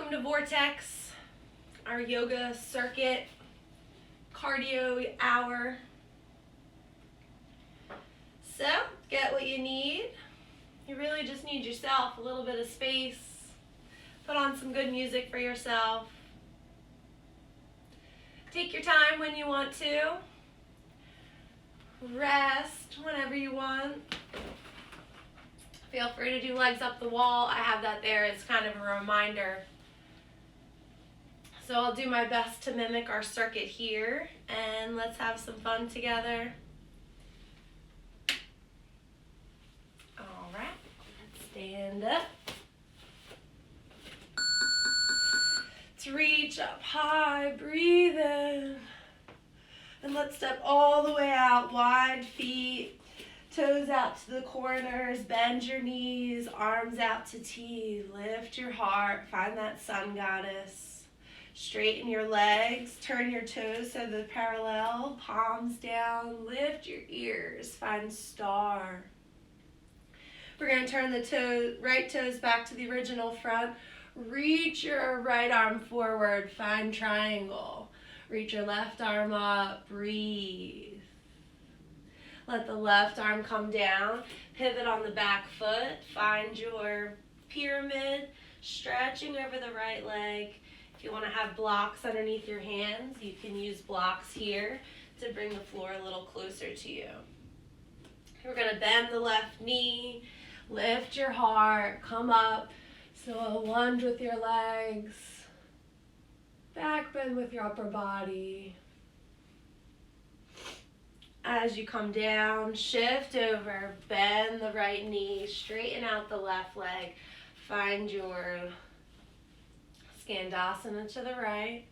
Welcome to Vortex, our yoga circuit, cardio hour. So, get what you need. You really just need yourself, a little bit of space. Put on some good music for yourself. Take your time when you want to. Rest whenever you want. Feel free to do legs up the wall. I have that there as kind of a reminder. So I'll do my best to mimic our circuit here, and let's have some fun together. All right, let's stand up. Let's reach up high, breathe in. And let's step all the way out, wide feet. Toes out to the corners, bend your knees, arms out to T. Lift your heart, find that sun goddess. Straighten your legs, turn your toes so they're parallel, palms down, lift your ears, find star. We're going to turn the right toes back to the original front. Reach your right arm forward, find triangle. Reach your left arm up, breathe. Let the left arm come down, pivot on the back foot, find your pyramid, stretching over the right leg. If you want to have blocks underneath your hands, you can use blocks here to bring the floor a little closer to you. We're going to bend the left knee, lift your heart, come up. So a lunge with your legs, back bend with your upper body. As you come down, shift over, bend the right knee, straighten out the left leg. Find your Skandasana to the right.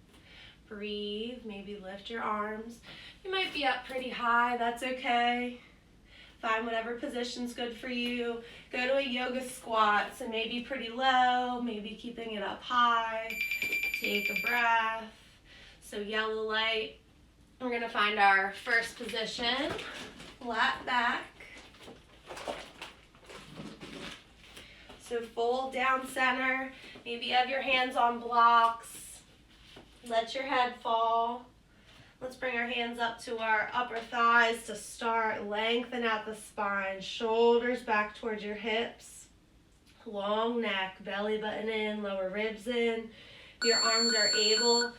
Breathe, maybe lift your arms. You might be up pretty high, that's okay. Find whatever position's good for you. Go to a yoga squat, so maybe pretty low, maybe keeping it up high. Take a breath. So yellow light. We're going to find our first position, flat back. So fold down center, maybe have your hands on blocks. Let your head fall. Let's bring our hands up to our upper thighs to start. Lengthen out the spine, shoulders back towards your hips. Long neck, belly button in, lower ribs in. If your arms are able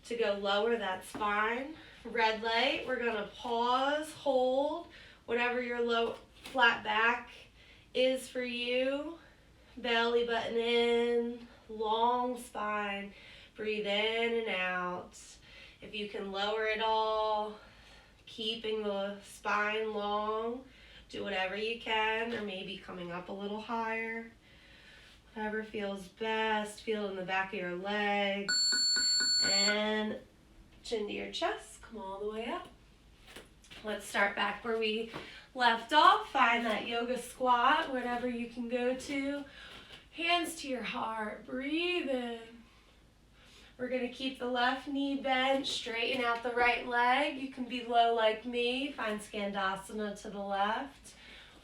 to go lower, that's fine. Red light, we're going to pause, hold, whatever your low flat back is for you. Belly button in, long spine, breathe in and out. If you can lower it all, keeping the spine long, do whatever you can, or maybe coming up a little higher. Whatever feels best, feel it in the back of your legs, and chin to your chest. Come all the way up. Let's start back where we left off. Find that yoga squat, whatever you can go to. Hands to your heart. Breathe in. We're going to keep the left knee bent. Straighten out the right leg. You can be low like me. Find Skandasana to the left.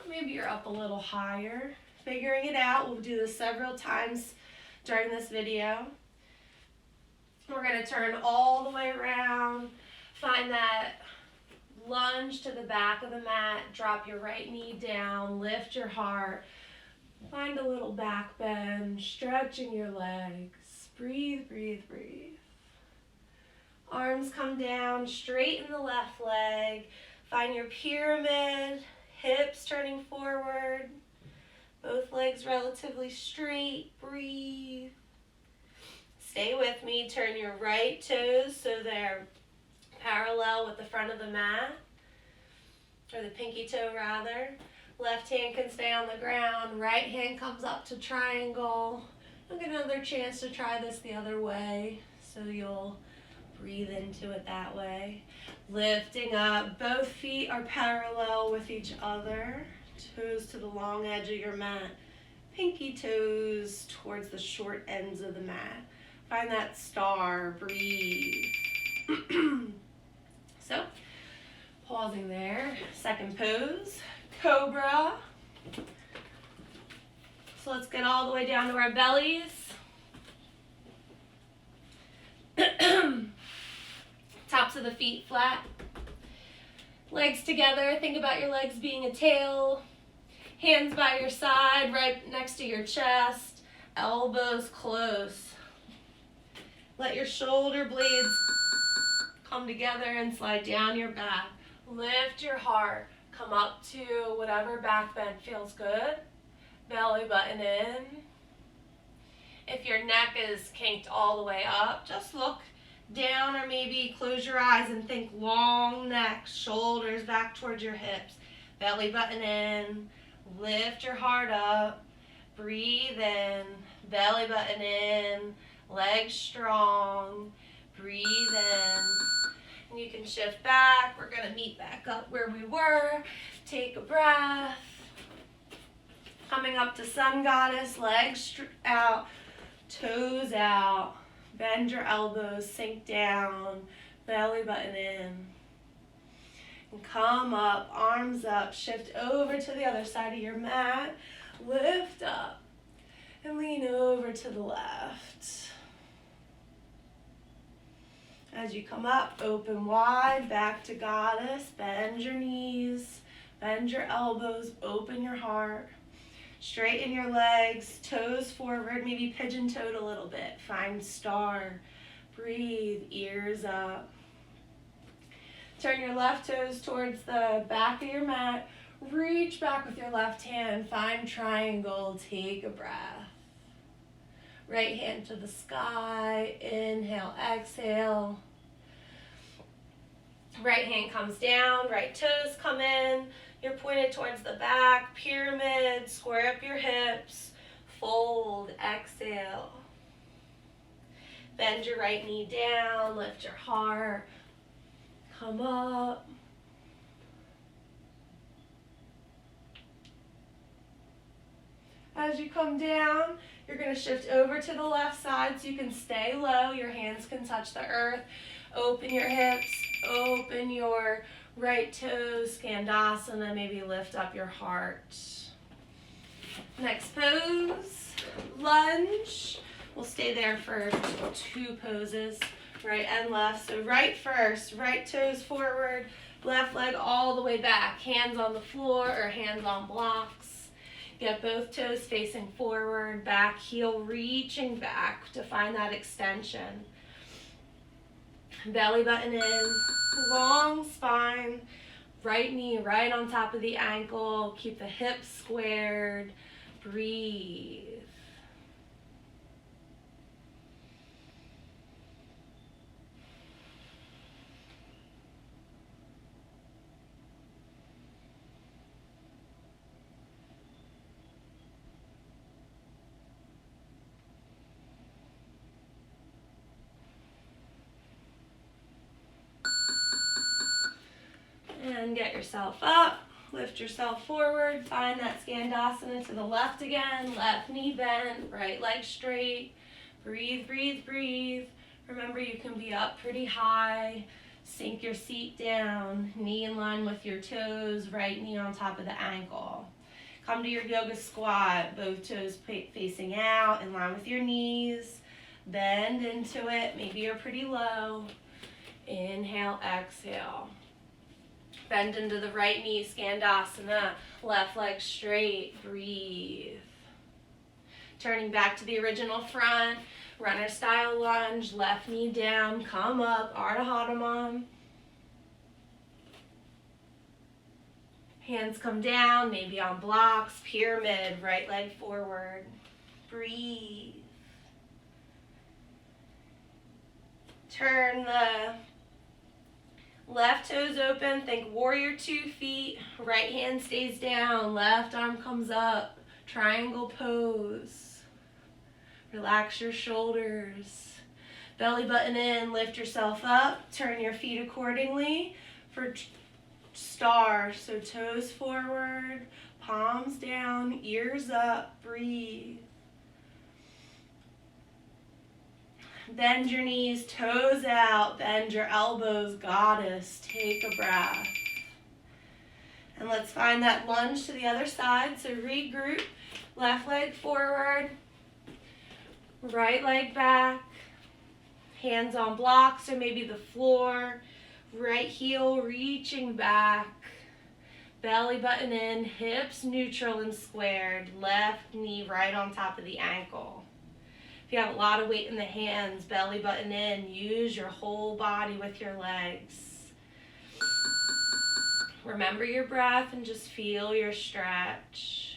Or maybe you're up a little higher. Figuring it out. We'll do this several times during this video. We're going to turn all the way around. Find that lunge to the back of the mat. Drop your right knee down. Lift your heart. Find a little back bend. Stretching your legs. Breathe, breathe, breathe. Arms come down. Straighten the left leg. Find your pyramid. Hips turning forward. Both legs relatively straight. Breathe. Stay with me. Turn your right toes so they're parallel with the front of the mat, or the pinky toe rather. Left hand can stay on the ground. Right hand comes up to triangle. You'll get another chance to try this the other way, so you'll breathe into it that way. Lifting up. Both feet are parallel with each other. Toes to the long edge of your mat. Pinky toes towards the short ends of the mat. Find that star. Breathe. So, pausing there. Second pose, cobra. So let's get all the way down to our bellies. Tops of the feet flat. Legs together. Think about your legs being a tail. Hands by your side, right next to your chest. Elbows close. Let your shoulder blades come together and slide down your back. Lift your heart. Come up to whatever back bend feels good. Belly button in. If your neck is kinked all the way up, just look down or maybe close your eyes and think long neck, shoulders back towards your hips. Belly button in. Lift your heart up. Breathe in. Belly button in. Legs strong. Breathe in. And you can shift back. We're going to meet back up where we were. Take a breath. Coming up to Sun Goddess. Legs out. Toes out. Bend your elbows. Sink down. Belly button in. And come up. Arms up. Shift over to the other side of your mat. Lift up. And lean over to the left. As you come up, open wide, back to Goddess. Bend your knees, bend your elbows, open your heart. Straighten your legs, toes forward, maybe pigeon-toed a little bit. Find star. Breathe, ears up. Turn your left toes towards the back of your mat. Reach back with your left hand. Find triangle. Take a breath. Right hand to the sky. Inhale, exhale. Right hand comes down. Right toes come in. You're pointed towards the back. Pyramid. Square up your hips. Fold. Exhale. Bend your right knee down. Lift your heart. Come up. As you come down, you're going to shift over to the left side so you can stay low. Your hands can touch the earth. Open your hips. Open your right toes. Skandasana. Maybe lift up your heart. Next pose. Lunge. We'll stay there for 2 poses. Right and left. So right first. Right toes forward. Left leg all the way back. Hands on the floor or hands on blocks. Get both toes facing forward, back heel reaching back to find that extension. Belly button in, long spine, right knee right on top of the ankle. Keep the hips squared. Breathe. And get yourself up, lift yourself forward, find that Skandasana to the left again, left knee bent, right leg straight. Breathe, breathe, breathe. Remember you can be up pretty high, sink your seat down, knee in line with your toes, right knee on top of the ankle. Come to your yoga squat, both toes facing out, in line with your knees. Bend into it, maybe you're pretty low. Inhale, exhale. Bend into the right knee, Skandasana. Left leg straight, breathe. Turning back to the original front, runner style lunge, left knee down, come up, Ardha Hanuman. Hands come down, maybe on blocks, pyramid, right leg forward. Breathe. Turn the left toes open, think warrior 2 feet, right hand stays down, left arm comes up, triangle pose. Relax your shoulders. Belly button in, lift yourself up, turn your feet accordingly for star. So toes forward, palms down, ears up, breathe. Bend your knees, toes out, bend your elbows, Goddess. Take a breath. And let's find that lunge to the other side. So regroup, left leg forward, right leg back. Hands on blocks or maybe the floor. Right heel reaching back. Belly button in, hips neutral and squared. Left knee right on top of the ankle. If you have a lot of weight in the hands, belly button in, use your whole body with your legs. Remember your breath and just feel your stretch.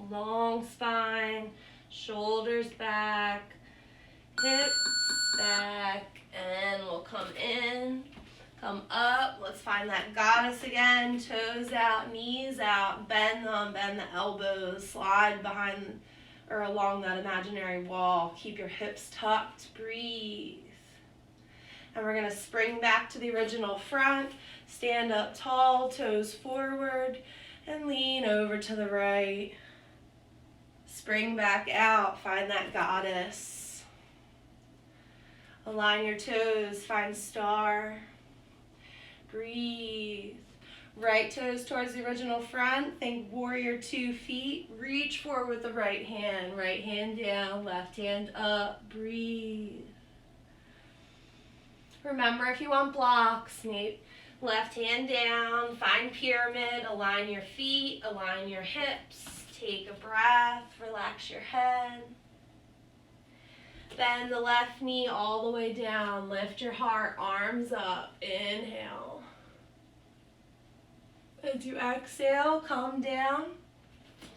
Long spine, shoulders back, hips back, and we'll come in, come up. Let's find that goddess again. Toes out, knees out, bend them, bend the elbows, slide behind or along that imaginary wall. Keep your hips tucked, breathe. And we're gonna spring back to the original front, stand up tall, toes forward, and lean over to the right. Spring back out, find that goddess. Align your toes, find star. Breathe. Right toes towards the original front, think warrior 2 feet. Reach forward with the right hand down, left hand up, breathe. Remember, if you want blocks, left hand down, find pyramid, align your feet, align your hips. Take a breath, relax your head. Bend the left knee all the way down. Lift your heart, arms up. Inhale. As you exhale, come down.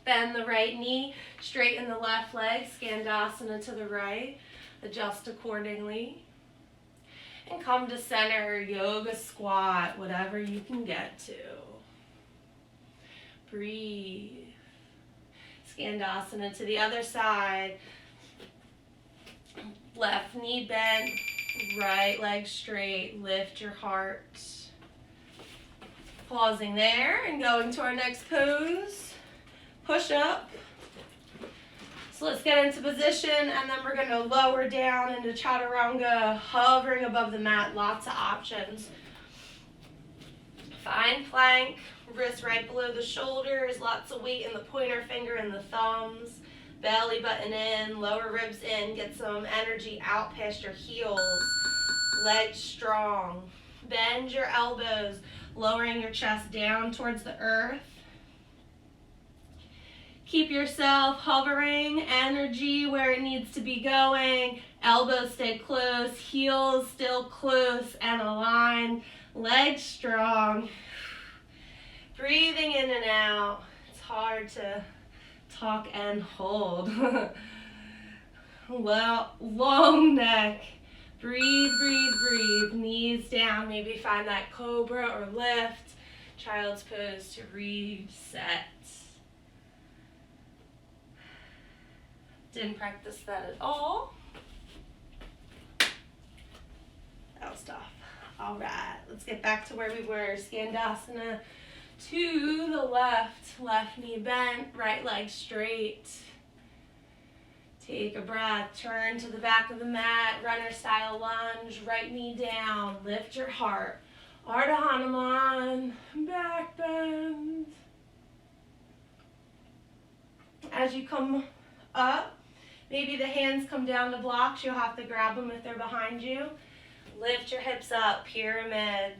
Bend the right knee, straighten the left leg, Skandasana to the right. Adjust accordingly. And come to center, yoga squat, whatever you can get to. Breathe. Skandasana to the other side. Left knee bent, right leg straight. Lift your heart. Pausing there and going to our next pose. Push up. So let's get into position and then we're going to lower down into chaturanga, hovering above the mat. Lots of options. Find plank. Wrists right below the shoulders, lots of weight in the pointer finger and the thumbs. Belly button in, lower ribs in, get some energy out past your heels. Legs strong. Bend your elbows, lowering your chest down towards the earth. Keep yourself hovering, energy where it needs to be going. Elbows stay close, heels still close and aligned. Legs strong. Breathing in and out. It's hard to talk and hold. Well, long neck. Breathe, breathe, breathe. Knees down. Maybe find that cobra or lift. Child's pose to reset. Didn't practice that at all. That was tough. All right, let's get back to where we were. Skandasana to the left. Left knee bent, right leg straight. Take a breath. Turn to the back of the mat. Runner style lunge. Right knee down. Lift your heart. Ardha Hanuman. Back bend. As you come up, maybe the hands come down to blocks. You'll have to grab them if they're behind you. Lift your hips up, pyramid.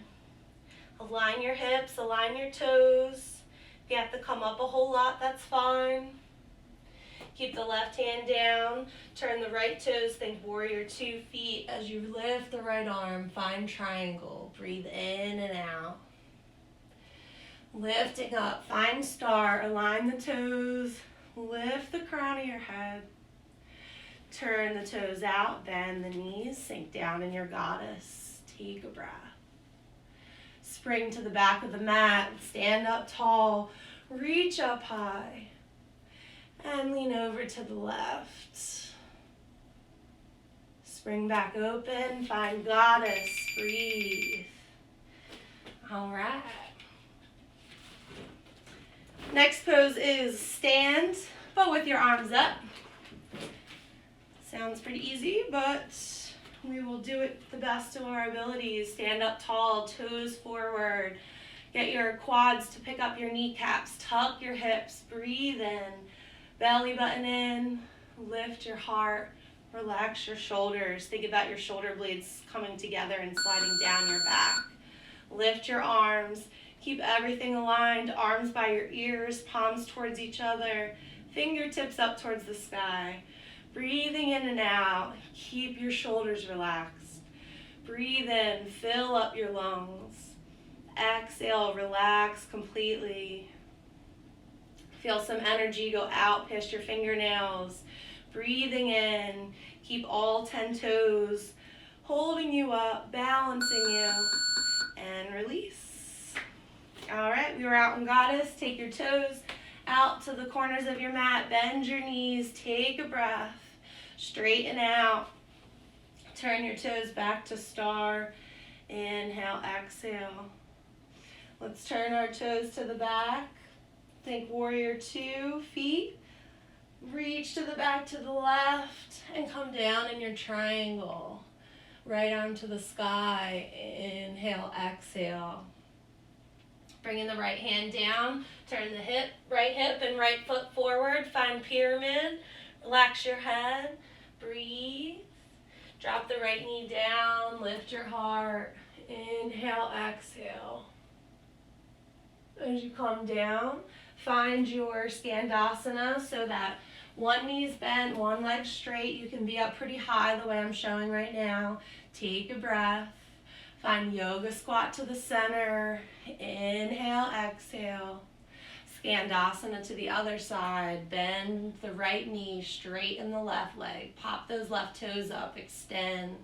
Align your hips, align your toes. If you have to come up a whole lot, that's fine. Keep the left hand down. Turn the right toes, think warrior 2 feet. As you lift the right arm, find triangle. Breathe in and out. Lifting up, find star, align the toes. Lift the crown of your head. Turn the toes out, bend the knees, sink down in your goddess. Take a breath. Spring to the back of the mat, stand up tall, reach up high, and lean over to the left. Spring back open, find goddess, breathe. All right. Next pose is stand but with your arms up. Sounds pretty easy, but we will do it the best of our abilities. Stand up tall, toes forward. Get your quads to pick up your kneecaps. Tuck your hips. Breathe in. Belly button in. Lift your heart. Relax your shoulders. Think about your shoulder blades coming together and sliding down your back. Lift your arms. Keep everything aligned. Arms by your ears, palms towards each other. Fingertips up towards the sky. Breathing in and out. Keep your shoulders relaxed. Breathe in. Fill up your lungs. Exhale. Relax completely. Feel some energy go out past your fingernails. Breathing in. Keep all 10 toes holding you up, balancing you. And release. All right, we were out in Goddess. Take your toes out to the corners of your mat. Bend your knees. Take a breath. Straighten out. Turn your toes back to star. Inhale, exhale. Let's turn our toes to the back. Think warrior 2, feet. Reach to the back to the left and come down in your triangle. Right arm to the sky. Inhale, exhale. Bringing the right hand down. Turn the right hip and right foot forward. Find pyramid. Relax your head. Breathe. Drop the right knee down. Lift your heart. Inhale, exhale. As you come down, find your Skandasana so that one knee's bent, one leg straight. You can be up pretty high the way I'm showing right now. Take a breath. Find yoga squat to the center. Inhale, exhale. Skandasana to the other side. Bend the right knee, straighten the left leg. Pop those left toes up, extend.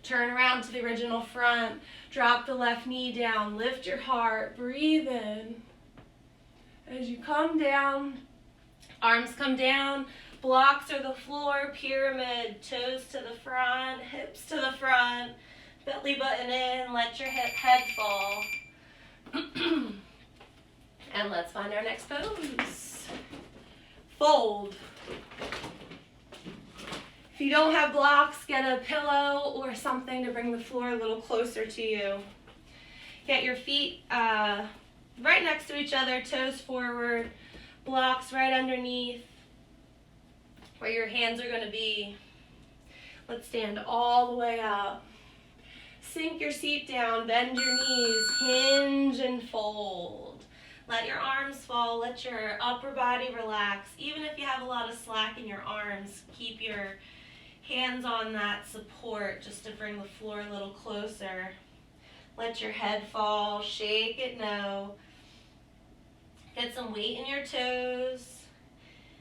Turn around to the original front. Drop the left knee down. Lift your heart. Breathe in. As you come down, arms come down. Blocks are the floor. Pyramid. Toes to the front. Hips to the front. Belly button in. Let your head fall. And let's find our next pose. Fold. If you don't have blocks, get a pillow or something to bring the floor a little closer to you. Get your feet right next to each other, toes forward, blocks right underneath where your hands are going to be. Let's stand all the way up. Sink your seat down, bend your knees, hinge and fold. Let your arms fall, let your upper body relax. Even if you have a lot of slack in your arms, keep your hands on that support just to bring the floor a little closer. Let your head fall, shake it no. Get some weight in your toes.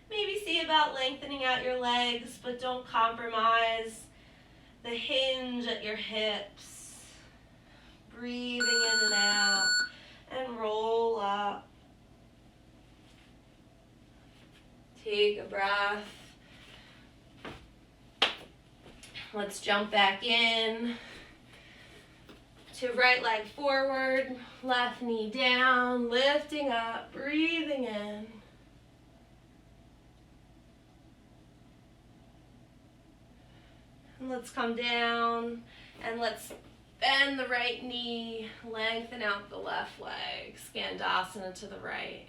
Maybe see about lengthening out your legs, but don't compromise the hinge at your hips. Breathing in and out. And roll up. Take a breath. Let's jump back in to right leg forward, left knee down, lifting up, breathing in. And let's come down and let's bend the right knee, lengthen out the left leg, Skandasana to the right.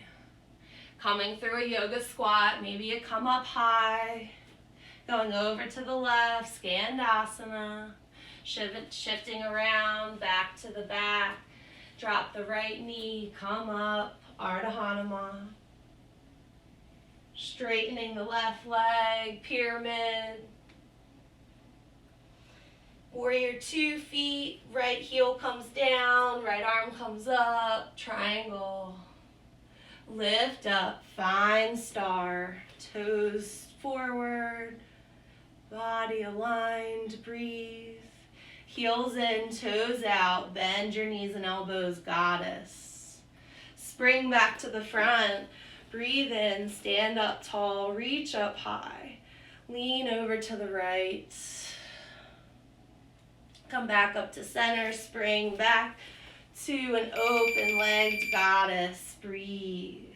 Coming through a yoga squat, maybe you come up high, going over to the left, Skandasana, shifting around, back to the back, drop the right knee, come up, Ardha Hanuman. Straightening the left leg, pyramid. Warrior 2 feet, right heel comes down, right arm comes up, triangle. Lift up, find star, toes forward, body aligned, breathe. Heels in, toes out, bend your knees and elbows, goddess. Spring back to the front, breathe in, stand up tall, reach up high. Lean over to the right. Come back up to center, spring back to an open-legged goddess. Breathe.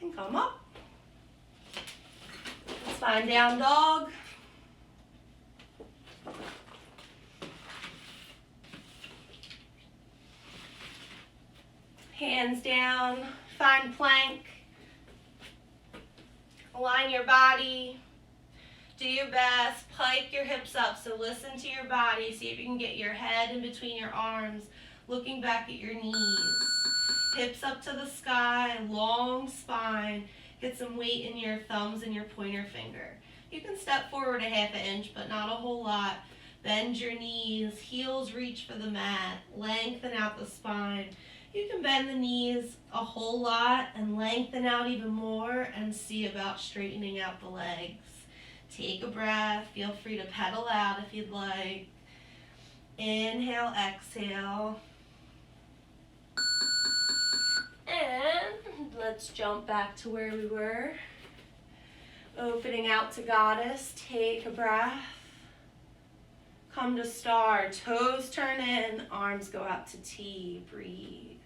And come up. Let's find down dog. Hands down, find plank. Align your body. Do your best. Pike your hips up. So listen to your body. See if you can get your head in between your arms, looking back at your knees. Hips up to the sky, long spine. Get some weight in your thumbs and your pointer finger. You can step forward a half an inch, but not a whole lot. Bend your knees. Heels reach for the mat. Lengthen out the spine. You can bend the knees a whole lot and lengthen out even more and see about straightening out the legs. Take a breath. Feel free to pedal out if you'd like. Inhale, exhale. And let's jump back to where we were. Opening out to goddess. Take a breath. Come to star. Toes turn in. Arms go out to T. Breathe.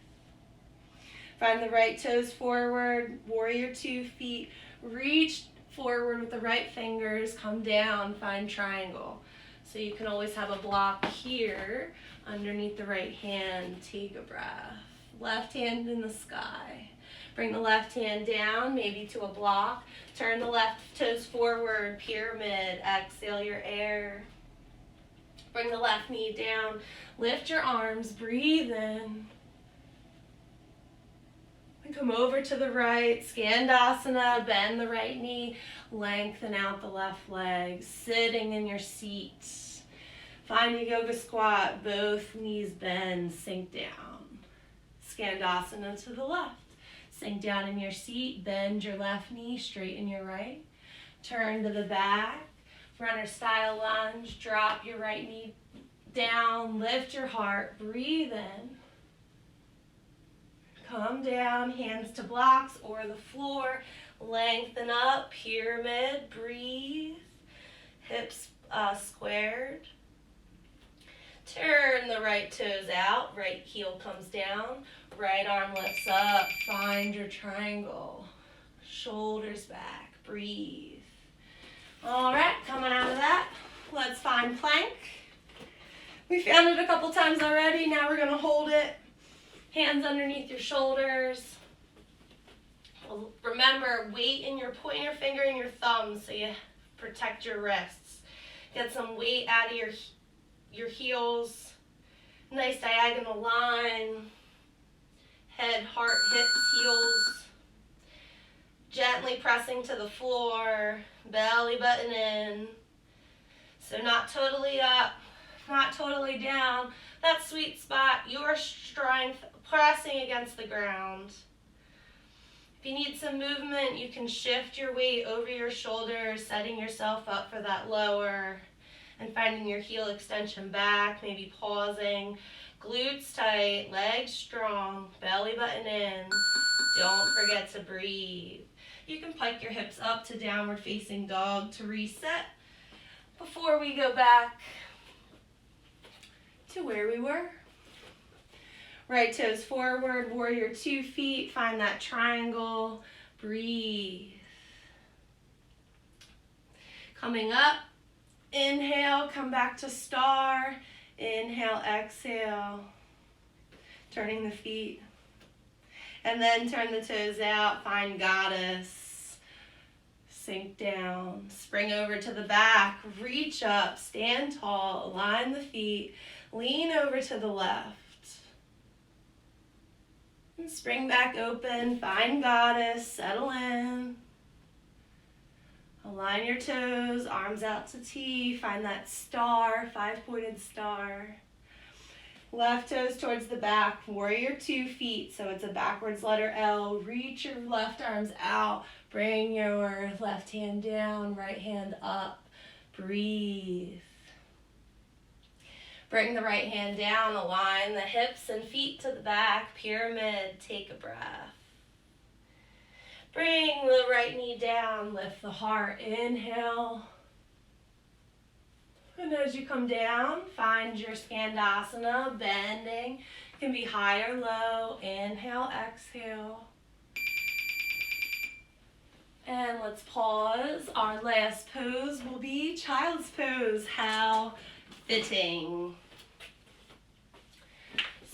Find the right toes forward. Warrior 2 feet. Reach forward with the right fingers. Come down. Find triangle. So you can always have a block here underneath the right hand. Take a breath. Left hand in the sky. Bring the left hand down, maybe to a block. Turn the left toes forward, pyramid. Exhale your air. Bring the left knee down. Lift your arms, breathe in. And come over to the right, Skandasana, bend the right knee. Lengthen out the left leg, sitting in your seat. Find a yoga squat, both knees bend, sink down. Skandasana to the left. Sink down in your seat, bend your left knee, straighten your right. Turn to the back, runner style lunge, drop your right knee down, lift your heart, breathe in. Come down, hands to blocks or the floor, lengthen up, pyramid, breathe. Hips squared. Turn the right toes out, right heel comes down, right arm lifts up, find your triangle. Shoulders back, breathe. All right, coming out of that, let's find plank. We found it a couple times already, now we're gonna hold it. Hands underneath your shoulders. Remember, weight in your pointer finger and your thumb so you protect your wrists. Get some weight out of your heels. Nice diagonal line. Head, heart, hips, heels. Gently pressing to the floor. Belly button in. So not totally up, not totally down. That sweet spot, your strength pressing against the ground. If you need some movement, you can shift your weight over your shoulders, setting yourself up for that lower and finding your heel extension back, maybe pausing. Glutes tight, legs strong, belly button in. Don't forget to breathe. You can pike your hips up to downward facing dog to reset before we go back to where we were. Right toes forward, warrior 2 feet, find that triangle, breathe. Coming up, inhale, come back to star, inhale, exhale, turning the feet. And then turn the toes out, find goddess, sink down, spring over to the back, reach up, stand tall, align the feet, lean over to the left. And spring back open, find goddess, settle in. Align your toes, arms out to T, find that star, 5-pointed star. Left toes towards the back, warrior 2 feet, so it's a backwards letter L. Reach your left arms out, bring your left hand down, right hand up, breathe. Bring the right hand down, align the hips and feet to the back, pyramid, take a breath. Bring the right knee down, lift the heart, inhale. And as you come down, find your Skandasana, bending. It can be high or low, inhale, exhale. And let's pause. Our last pose will be child's pose. How fitting.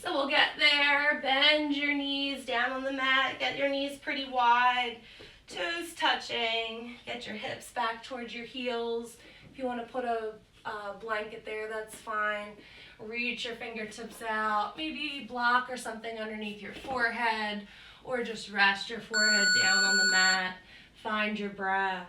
So we'll get there, bend your knees down on the mat, get your knees pretty wide, toes touching, get your hips back towards your heels. If you want to put a blanket there, that's fine. Reach your fingertips out, maybe block or something underneath your forehead, or just rest your forehead down on the mat. Find your breath.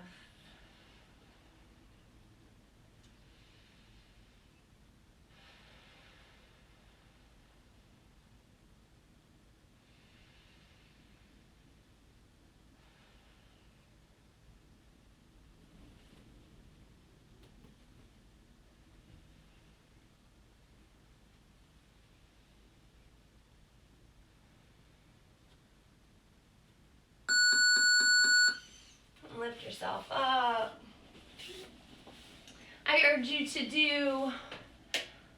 Lift yourself up. I urge you to do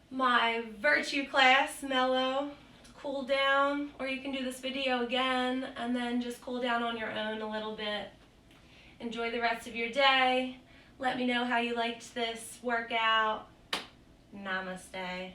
my virtue class, mellow, to cool down, or you can do this video again and then just cool down on your own a little bit. Enjoy the rest of your day. Let me know how you liked this workout. Namaste.